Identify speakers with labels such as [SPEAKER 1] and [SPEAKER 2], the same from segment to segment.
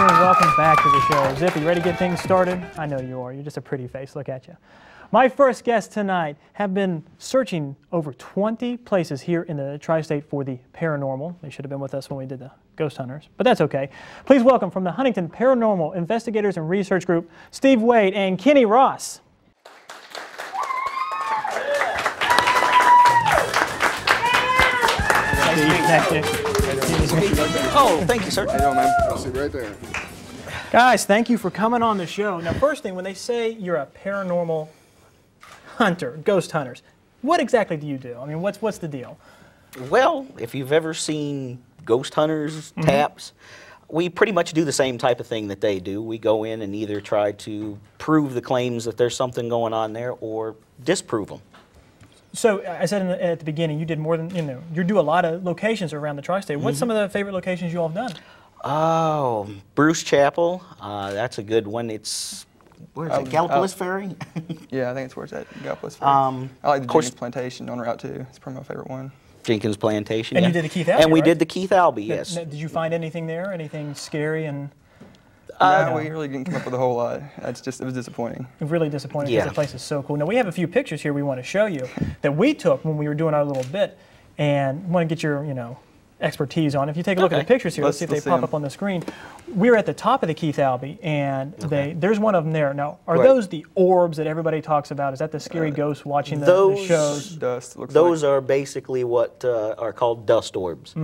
[SPEAKER 1] and welcome back to the show. Zippy, ready to get things started? I know you are. You're just a pretty face. Look at you. My first guests tonight have been searching over 20 places here in the tri-state for the paranormal. They should have been with us when we did the Ghost Hunters, but that's okay. Please welcome from the Huntington Paranormal Investigators and Research Group, Steve Wade and Kenny Ross.
[SPEAKER 2] Oh, thank you, sir.
[SPEAKER 3] How you doing, man? I'll sit right there.
[SPEAKER 1] Guys, thank you for coming on the show. Now, first thing, when they say you're a paranormal hunter, ghost hunters, what exactly do you do? I mean, what's the deal?
[SPEAKER 2] Well, if you've ever seen Ghost Hunters taps, we pretty much do the same type of thing that they do. We go in and either try to prove the claims that there's something going on there or disprove them.
[SPEAKER 1] So, I said at the beginning, you did more than, you do a lot of locations around the tri-state. What's some of the favorite locations you all have done?
[SPEAKER 2] Oh, Bruce Chapel, that's a good one. It's, where is it, Gallipolis Ferry?
[SPEAKER 3] Yeah, I think it's where it's at, Gallipolis Ferry. I like the Jenkins Plantation on Route 2. It's probably my favorite one.
[SPEAKER 2] Jenkins Plantation,
[SPEAKER 1] And
[SPEAKER 2] yeah.
[SPEAKER 1] you did the Keith Albee,
[SPEAKER 2] And we
[SPEAKER 1] right?
[SPEAKER 2] did the Keith Albee, yes.
[SPEAKER 1] Did you find anything there? Anything scary? And
[SPEAKER 3] No, we really didn't come up with a whole lot. It was disappointing.
[SPEAKER 1] really disappointing because
[SPEAKER 2] Yeah.
[SPEAKER 1] the place is so cool. Now, we have a few pictures here we want to show you that we took when we were doing our little bit, and want to get your, expertise on. If you take a look at the pictures here, let's see if they pop up on the screen. We're at the top of the Keith Albee, and there's one of them there. Now, are those the orbs that everybody talks about? Is that the scary ghost watching the shows?
[SPEAKER 3] Dust, looks
[SPEAKER 2] Those
[SPEAKER 3] like.
[SPEAKER 2] are basically what are called dust orbs.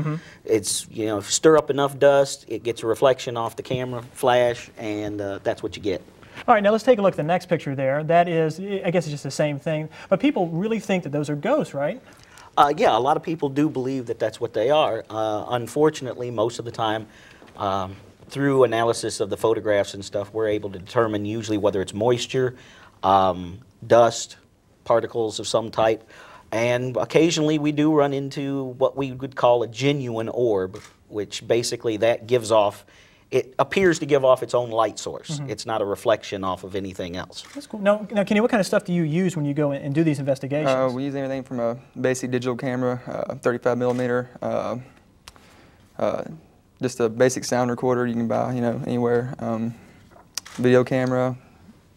[SPEAKER 2] It's, if you stir up enough dust, it gets a reflection off the camera flash, and that's what you get.
[SPEAKER 1] All right, now let's take a look at the next picture there. That is, I guess it's just the same thing, but people really think that those are ghosts, right?
[SPEAKER 2] Yeah, a lot of people do believe that that's what they are. Unfortunately, most of the time, through analysis of the photographs and stuff, we're able to determine usually whether it's moisture, dust, particles of some type, and occasionally we do run into what we would call a genuine orb, which basically that gives off, it appears to give off its own light source. It's not a reflection off of anything else.
[SPEAKER 1] That's cool. Now, Kenny, what kind of stuff do you use when you go in and do these investigations?
[SPEAKER 3] We use everything from a basic digital camera, 35 millimeter, just a basic sound recorder you can buy, anywhere, video camera,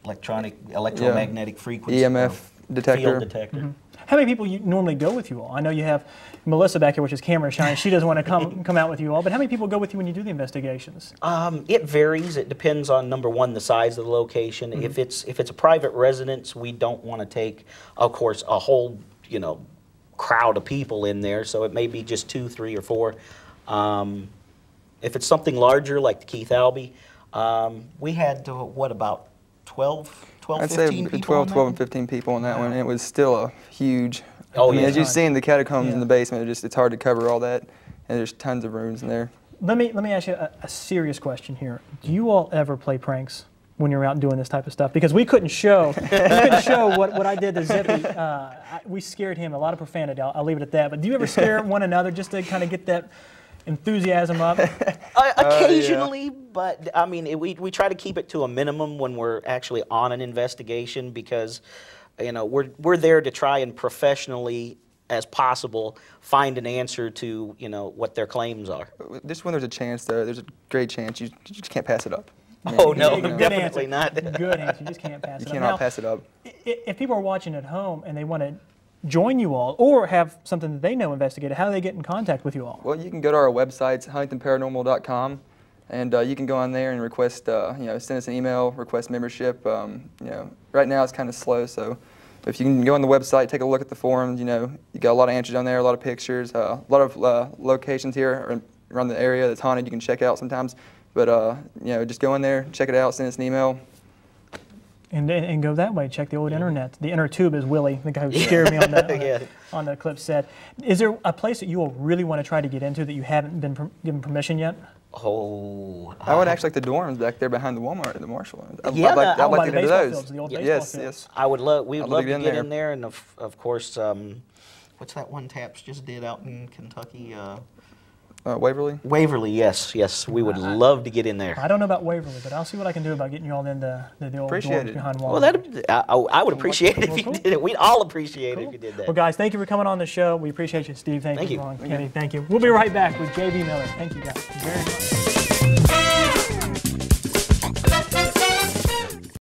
[SPEAKER 2] Electromagnetic frequency,
[SPEAKER 3] EMF detector.
[SPEAKER 2] field detector.
[SPEAKER 1] How many people normally go with you all? I know you have Melissa back here, which is camera shy. She doesn't want to come out with you all, but how many people go with you when you do the investigations?
[SPEAKER 2] It varies. It depends on, number one, the size of the location. If it's a private residence, we don't want to take, of course, a whole crowd of people in there. So it may be just 2, 3, or 4. If it's something larger like the Keith Albee, we had what, about 12,
[SPEAKER 3] I'd
[SPEAKER 2] 15
[SPEAKER 3] say
[SPEAKER 2] people
[SPEAKER 3] between
[SPEAKER 2] on
[SPEAKER 3] 12
[SPEAKER 2] that?
[SPEAKER 3] and 15 people on that one, and it was still a huge.
[SPEAKER 2] Oh,
[SPEAKER 3] I mean,
[SPEAKER 2] yeah.
[SPEAKER 3] as you've seen the catacombs in the basement, it's hard to cover all that, and there's tons of rooms in there.
[SPEAKER 1] Let me ask you a serious question here. Do you all ever play pranks when you're out doing this type of stuff? Because we couldn't show what I did to Zippy. We scared him. A lot of profanity. I'll leave it at that. But do you ever scare one another just to kind of get that enthusiasm up?
[SPEAKER 2] Occasionally, but I mean, we try to keep it to a minimum when we're actually on an investigation, because we're there to try and professionally as possible find an answer to what their claims are.
[SPEAKER 3] Just when there's a chance, though, there's a great chance you just can't pass it up.
[SPEAKER 2] Oh no,
[SPEAKER 1] Good
[SPEAKER 2] definitely
[SPEAKER 1] answer.
[SPEAKER 2] not.
[SPEAKER 1] Good answer. You just can't pass it
[SPEAKER 3] You
[SPEAKER 1] up.
[SPEAKER 3] cannot
[SPEAKER 1] Now,
[SPEAKER 3] pass it up.
[SPEAKER 1] If people are watching at home and they want to join you all or have something that they know investigated, how do they get in contact with you all?
[SPEAKER 3] Well, you can go to our website, huntingtonparanormal.com, and you can go on there and request, send us an email, request membership. Right now it's kind of slow, so if you can go on the website, take a look at the forums, you got a lot of answers on there, a lot of pictures, a lot of locations here around the area that's haunted you can check out sometimes. But just go in there, check it out, send us an email. And
[SPEAKER 1] go that way. Check the old internet. The inner tube, as Willie, the guy who scared me on the clip, said. Is there a place that you will really want to try to get into that you haven't been given permission yet?
[SPEAKER 2] Oh,
[SPEAKER 3] I would actually like the dorms back there behind the Walmart and the Marshall. I'd
[SPEAKER 2] Yeah,
[SPEAKER 3] like
[SPEAKER 1] by
[SPEAKER 3] to
[SPEAKER 1] the
[SPEAKER 3] get into
[SPEAKER 1] baseball
[SPEAKER 3] those.
[SPEAKER 1] fields, the old baseball
[SPEAKER 3] Yes,
[SPEAKER 1] fields.
[SPEAKER 3] yes.
[SPEAKER 2] I would love. We would love to get
[SPEAKER 3] there.
[SPEAKER 2] in there, and of course, what's that one Taps just did out in Kentucky?
[SPEAKER 3] Waverly?
[SPEAKER 2] Waverly, yes. We would love to get in there.
[SPEAKER 1] I don't know about Waverly, but I'll see what I can do about getting you all into the old
[SPEAKER 3] Appreciate
[SPEAKER 1] dorms
[SPEAKER 3] it.
[SPEAKER 1] behind
[SPEAKER 2] Well,
[SPEAKER 1] Walmart.
[SPEAKER 2] I would appreciate it if you did it. We'd all appreciate it if you did that.
[SPEAKER 1] Well, guys, thank you for coming on the show. We appreciate you, Steve. Thank you,
[SPEAKER 2] you.
[SPEAKER 1] Ron, Kenny. Thank you. We'll be right back with J.B. Miller. Thank you, guys, very much.